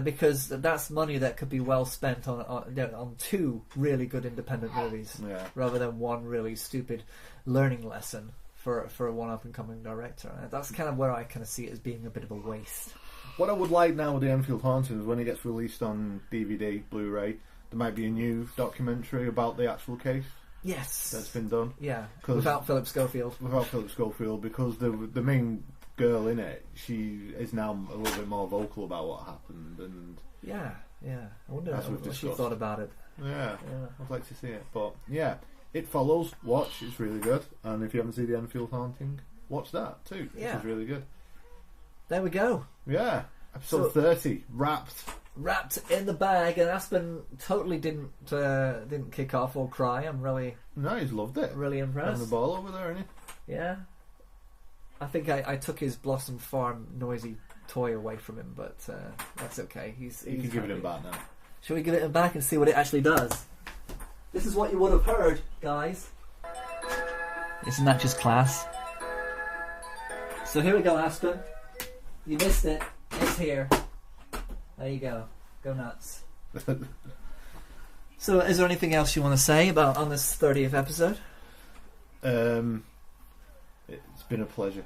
because that's money that could be well spent on two really good independent movies, rather than one really stupid learning lesson for one up and coming director. That's kind of where I kind of see it as being a bit of a waste. What I would like now with the Enfield Haunting is when it gets released on DVD, Blu-ray, there might be a new documentary about the actual case. Yes, that's been done. Yeah, without Philip Schofield. Because the main girl in it, she is now a little bit more vocal about what happened, and yeah. I wonder what she thought about it. Yeah, I'd like to see it, but It Follows. Watch, it's really good, and if you haven't seen the Enfield Haunting, watch that too. It's really good. There we go. Yeah, episode 30 wrapped in the bag, and Aspen totally didn't kick off or cry. No, he's loved it. Really impressed. Having the ball over there, isn't he? Yeah. I think I took his Blossom Farm noisy toy away from him, but that's okay. You can give it him back now. Shall we give it him back and see what it actually does? This is what you would have heard, guys. Isn't that just class? So here we go, Aspen. You missed it. It's here. There you go. Go nuts. So, is there anything else you want to say on this 30th episode? It's been a pleasure.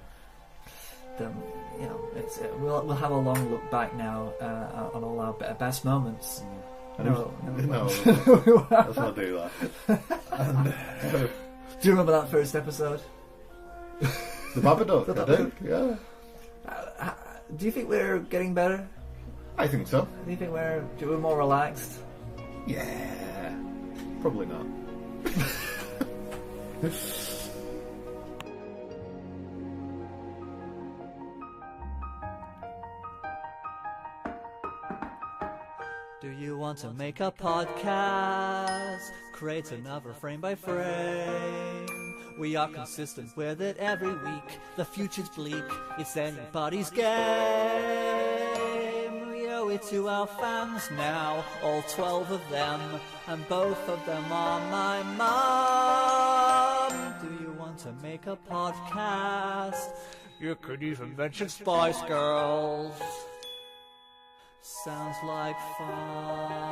We'll have a long look back now on all our best moments. No, let's not do that. Do you remember that first episode? The Babadook, I think. Yeah. Do you think we're getting better? I think so. Do you think we're more relaxed? Yeah. Probably not. Do you want to make a podcast? Create another frame by frame. We are consistent with it every week. The future's bleak, it's anybody's game. We owe it to our fans now, all 12 of them, and both of them are my mom. Do you want to make a podcast? You could even mention Spice Girls. Sounds like fun.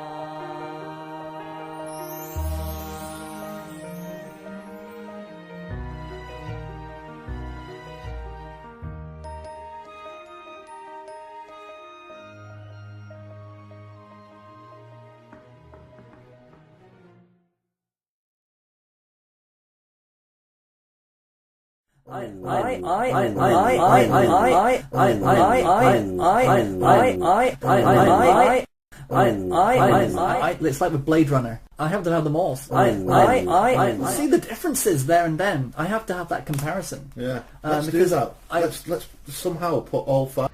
It's like with Blade Runner. I have to have them all. See the differences there and then. I have to have that comparison. Yeah, let's do that. Let's somehow put all 5.